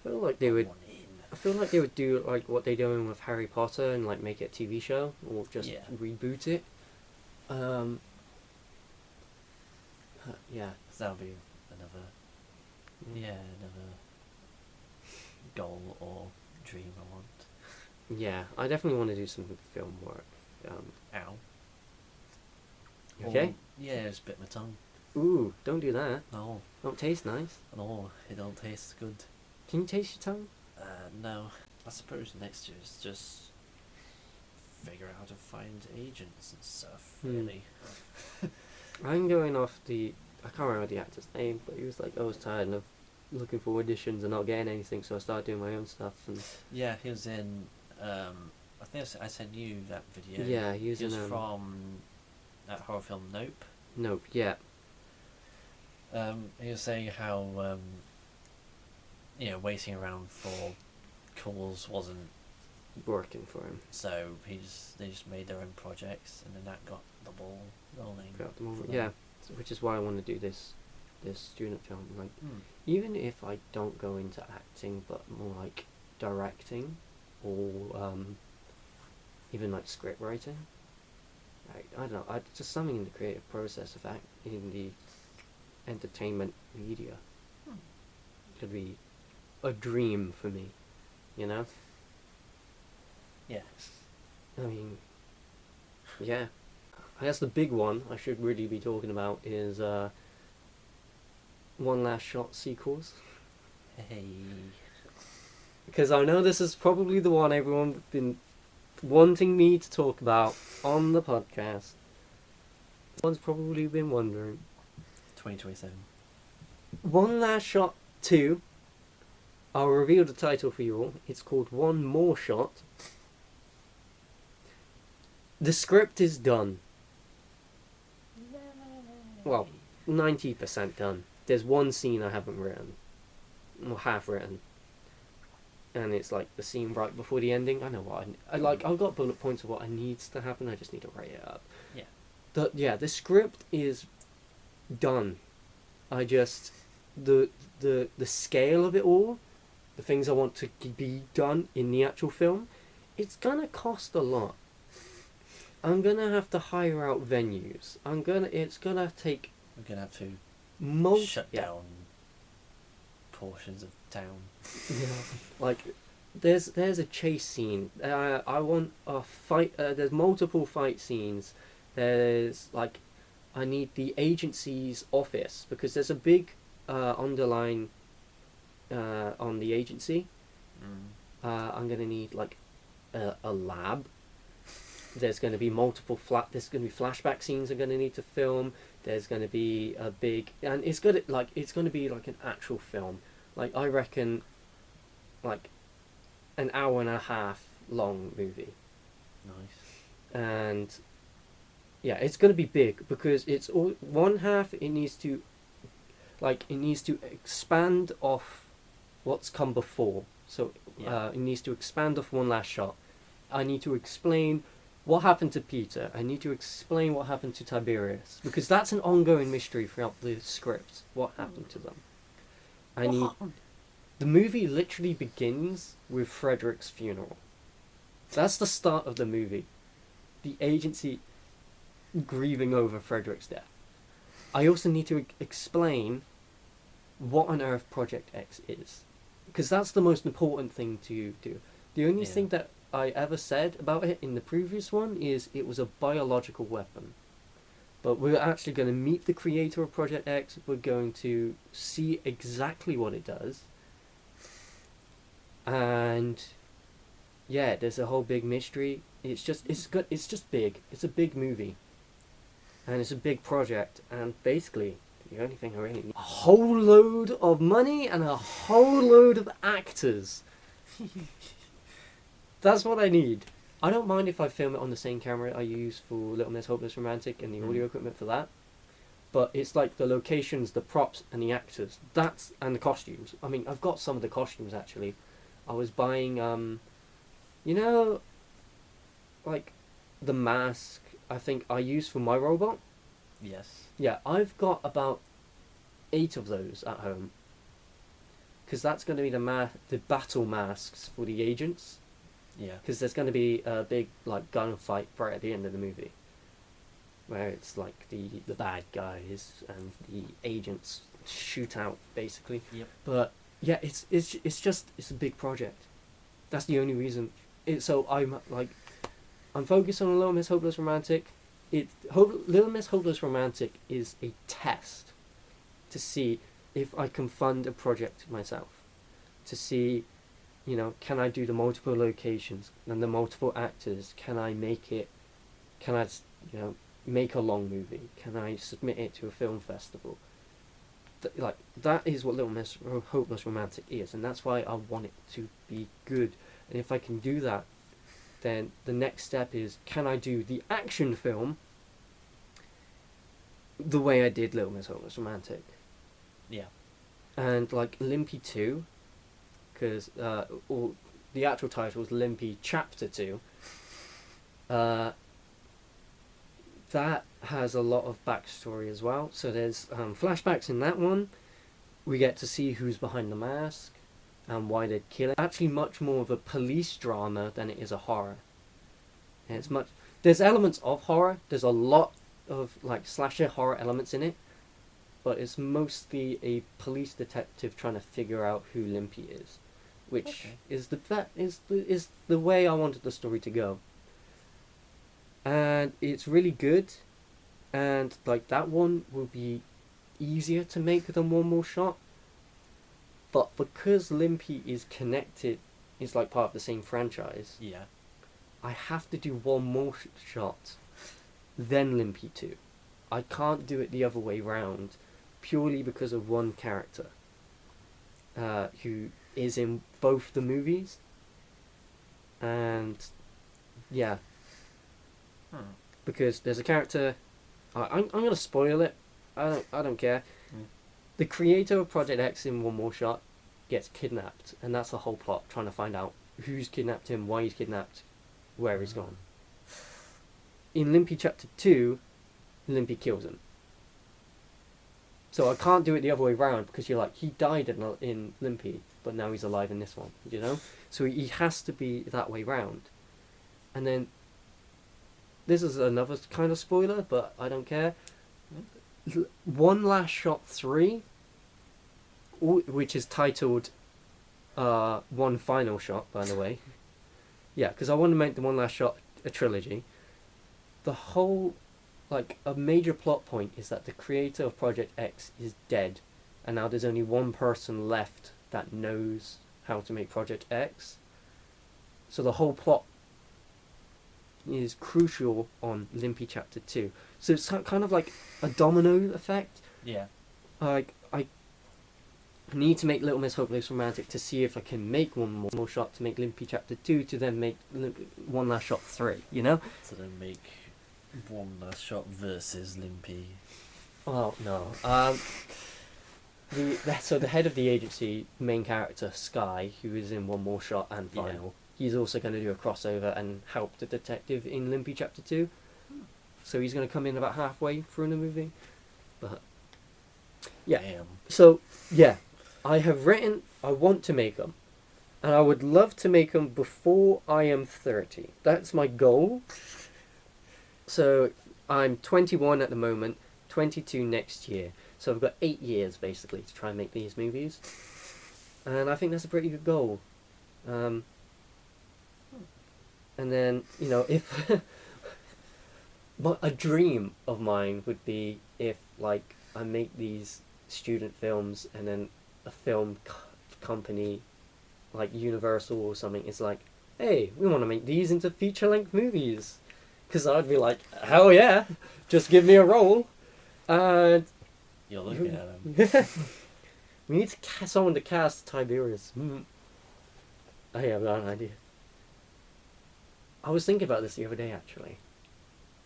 I feel like they would. want in. I feel like they would do like what they're doing with Harry Potter and like make it a TV show or just Yeah. reboot it. Yeah. So that'll be another goal or dream I want. Yeah, I definitely want to do some film work. Ow. You okay? Yeah, it's bit my tongue. Ooh, don't do that. No, Don't taste nice. no, it don't taste good. Can you taste your tongue? No. I suppose next year is just figure out how to find agents and stuff, really. I'm going off I can't remember the actor's name, but he was like, I was tired of looking for auditions and not getting anything, so I started doing my own stuff. And Yeah, he was in, I think I sent you that video. yeah, he was in from that horror film Nope. Nope. Yeah. He was saying how, waiting around for calls wasn't Working for him. so they just made their own projects, and then that got the ball rolling. Throughout the moment. for Yeah, them. which is why I want to do this student film. Like, even if I don't go into acting, but more like directing, or even like script writing. I don't know. Just something in the creative process of in the entertainment media could be a dream for me. Yeah. I mean, yeah. I guess the big one I should really be talking about is One Last Shot sequels. Hey. Because I know this is probably the one everyone's been wanting me to talk about on the podcast. Everyone's probably been wondering. 2027. One Last Shot 2. I'll reveal the title for you all. It's called One More Shot. The script is done. Well, 90% done. There's one scene I haven't written. Or half written. And it's like the scene right before the ending. I know what I've got bullet points of what needs to happen. I just need to write it up. Yeah. The script is done. The scale of it all, the things I want to be done in the actual film, it's gonna cost a lot. I'm gonna have to hire out venues. It's gonna take. We're gonna have to shut yeah. down portions of town. Yeah. Like, there's a chase scene. I want a fight. There's multiple fight scenes. There's like, I need the agency's office because there's a big underline on the agency. I'm gonna need like a lab. There's going to be there's going to be flashback scenes I'm going to need to film. There's going to be a big, and it's going to be like an actual film. Like, I reckon, like, an hour and a half long movie. Nice. And yeah, it's going to be big because it's all one half. It needs to expand off what's come before. So it needs to expand off one last shot. I need to explain what happened to Peter. I need to explain what happened to Tiberius because that's an ongoing mystery throughout the script. What happened to them? The movie literally begins with Frederick's funeral. That's the start of the movie. The agency grieving over Frederick's death. I also need to explain what on earth Project X is. Because that's the most important thing to do. The only thing that I ever said about it in the previous one is it was a biological weapon. But we're actually going to meet the creator of Project X. We're going to see exactly what it does. And yeah, there's a whole big mystery. It's just big. It's a big movie. And it's a big project. And basically, the only thing I really need, a whole load of money and a whole load of actors. That's what I need. I don't mind if I film it on the same camera I use for Little Miss Hopeless Romantic and the audio equipment for that. But it's like the locations, the props, and the actors. And the costumes. I mean, I've got some of the costumes actually. I was buying, like the mask I think I use for my robot. Yes. Yeah, I've got about 8 of those at home. Because that's going to be the battle masks for the agents. Yeah. Because there's going to be a big like gunfight right at the end of the movie, where it's like the bad guys and the agents shoot out basically. Yep. But yeah, it's a big project. That's the only reason. So I'm focused on Little Miss Hopeless Romantic. Little Miss Hopeless Romantic is a test to see if I can fund a project myself. To see, can I do the multiple locations and the multiple actors? Can I make a long movie? Can I submit it to a film festival? That is what Little Miss Hopeless Romantic is, and that's why I want it to be good. And if I can do that, then the next step is, can I do the action film the way I did Little Miss Hopeless Romantic? Yeah. And like Limpy 2, because the actual title is Limpy Chapter 2, that has a lot of backstory as well. So there's flashbacks in that one. We get to see who's behind the mask and why they'd kill it. Actually much more of a police drama than it is a horror. And there's elements of horror. There's a lot of like slasher horror elements in it. But it's mostly a police detective trying to figure out who Limpy is. Which is the way I wanted the story to go. And it's really good, and like that one will be easier to make than One More Shot. But because Limpy is connected, is like part of the same franchise. Yeah. I have to do One More Shot, then Limpy 2. I can't do it the other way round, purely because of one character, who is in both the movies. And yeah. Because there's a character, I'm gonna spoil it. I don't care. The creator of Project X in One More Shot gets kidnapped, and that's the whole plot, trying to find out who's kidnapped him, why he's kidnapped, where he's gone. In Limpy Chapter 2, Limpy kills him. So I can't do it the other way around, because you're like, he died in Limpy, but now he's alive in this one, So he has to be that way round. And then this is another kind of spoiler, but I don't care. One Last Shot 3, which is titled One Final Shot, by the way. Yeah, because I want to make the One Last Shot a trilogy. The whole, a major plot point is that the creator of Project X is dead, and now there's only one person left that knows how to make Project X. So the whole plot is crucial on Limpy Chapter 2. So it's kind of like a domino effect. Yeah. I need to make Little Miss Hopeless Romantic to see if I can make one more shot to make Limpy Chapter 2 to then make One Last Shot 3, you know? So then make One Last Shot versus Limpy. Oh, no. So the head of the agency, main character, Sky, who is in One More Shot and Final, he's also going to do a crossover and help the detective in Limpy Chapter 2. So he's going to come in about halfway through the movie. But, yeah. Damn. So, yeah. I want to make them. And I would love to make them before I am 30. That's my goal. So, I'm 21 at the moment, 22 next year. So I've got 8 years, basically, to try and make these movies. And I think that's a pretty good goal. And then, you know, if... a dream of mine would be if, like, I make these student films and then a film company like Universal or something is like, hey, we want to make these into feature-length movies. Because I'd be like, hell yeah, just give me a role. And you're looking at him. We need to someone to cast Tiberius. I have no idea. I was thinking about this the other day, actually.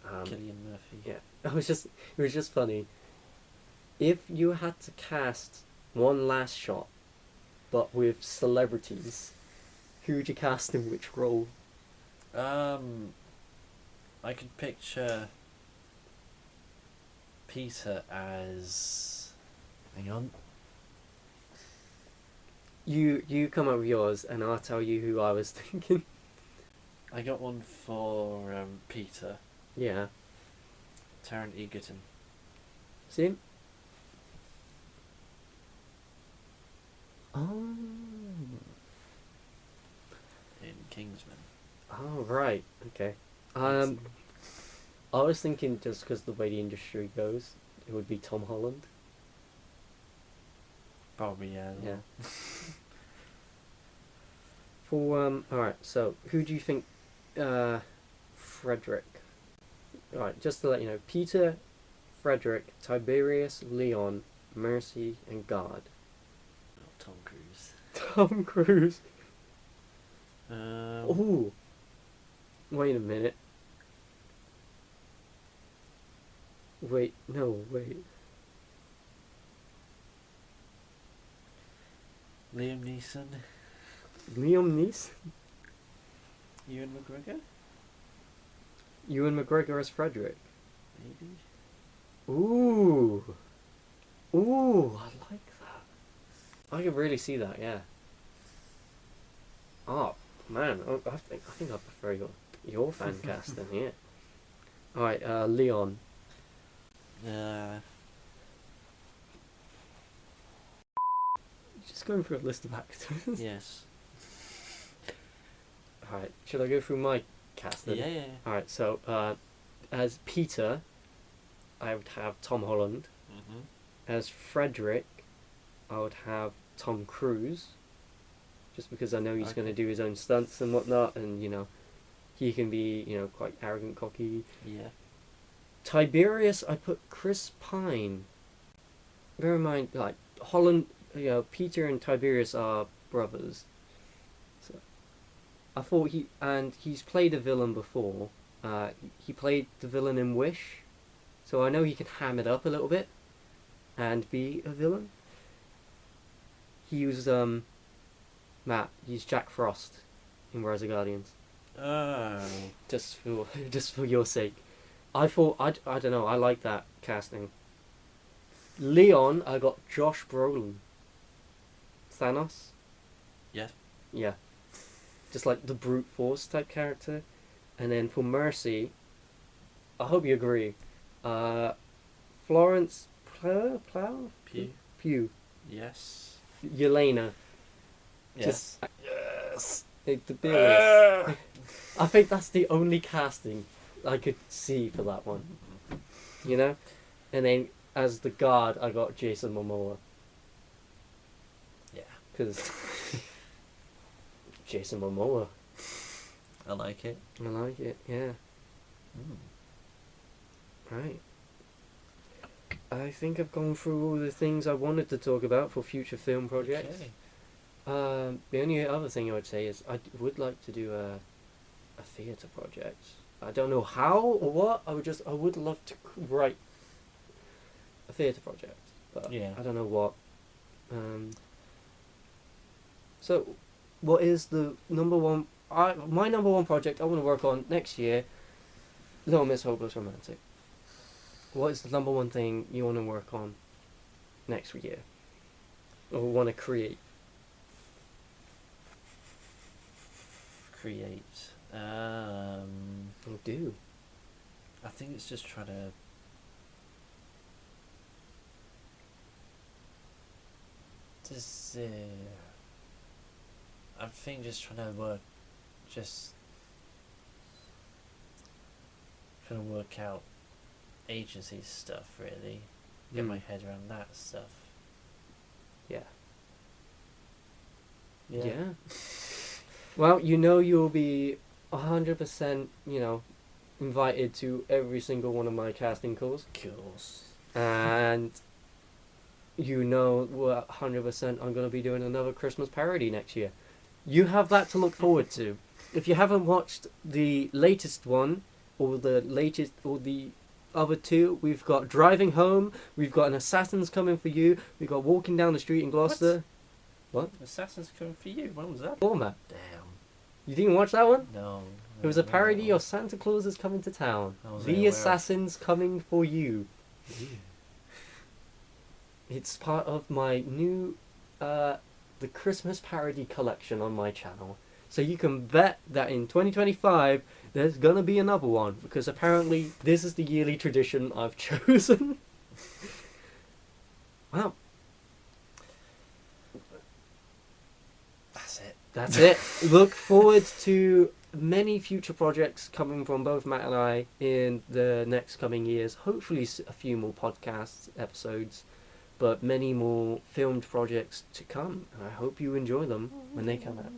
Cillian Murphy. Yeah, it was just funny. If you had to cast One Last Shot, but with celebrities, who would you cast in which role? I could picture Peter as... Hang on. You come up with yours, and I'll tell you who I was thinking. I got one for Peter. Yeah. Taron Egerton. See him? Oh. In Kingsman. Oh, right. Okay. I was thinking just because the way the industry goes, it would be Tom Holland. Probably, yeah. Yeah. Alright, so who do you think, Frederick? Alright, just to let you know, Peter, Frederick, Tiberius, Leon, Mercy, and God. Tom Cruise. Tom Cruise. Um, Ooh. Wait a minute. Wait. Liam Neeson. Liam Neeson? Ewan McGregor? Ewan McGregor as Frederick. Maybe. Ooh. Ooh, I like that. I can really see that, yeah. Oh, man. I think I prefer your fan cast than here. Alright, Leon. Just going through a list of actors. Yes. Alright, should I go through my cast then? Yeah. Alright, so, as Peter, I would have Tom Holland. Mm-hmm. As Frederick, I would have Tom Cruise. Just because I know he's going to do his own stunts and whatnot, and, you know, he can be, you know, quite arrogant, cocky. Yeah. Tiberius, I put Chris Pine. Bear in mind, like, Holland, you know, Peter and Tiberius are brothers. So, I thought he's played a villain before. He played the villain in Wish. So I know he can ham it up a little bit and be a villain. He was, he's Jack Frost in Rise of Guardians. Oh. Just for your sake. I thought, I don't know, I like that casting. Leon, I got Josh Brolin. Thanos? Yes. Yeah. Just like the brute force type character. And then for Mercy, I hope you agree, Florence Pugh. Yes. Yelena. Yes. Yes. The beard. I think that's the only casting I could see for that one. You know? And then as the guard, I got Jason Momoa. Yeah. Because Jason Momoa. I like it. I like it, yeah. Mm. Right. I think I've gone through all the things I wanted to talk about for future film projects. Okay. The only other thing I would say is would like to do a theatre project. I don't know how or what. I would love to write a theatre project, but Yeah. I don't know what. So, what is the number one? My number one project I want to work on next year. Little Miss Hopeless Romantic. What is the number one thing you want to work on next year, or want to create? Create. Oh, do. I think it's just trying to. Just. I think just trying to work. Just. Trying to work out agency stuff, really. Get my head around that stuff. Yeah. Yeah. Well, you'll be 100%, invited to every single one of my casting calls. Course. And 100% I'm going to be doing another Christmas parody next year. You have that to look forward to. If you haven't watched the latest one, or the other two, we've got Driving Home, we've got An Assassin's Coming for You, we've got Walking Down the Street in Gloucester. What? Assassin's Coming for You. When was that? Format. Damn. You didn't watch that one? No. It was a parody of Santa Claus is Coming to Town. The Assassin's Coming for You. It's part of my new, the Christmas parody collection on my channel. So you can bet that in 2025, there's gonna be another one, because apparently this is the yearly tradition I've chosen. Wow. That's it. Look forward to many future projects coming from both Matt and I in the next coming years. Hopefully a few more podcasts, episodes, but many more filmed projects to come. And I hope you enjoy them when they come out.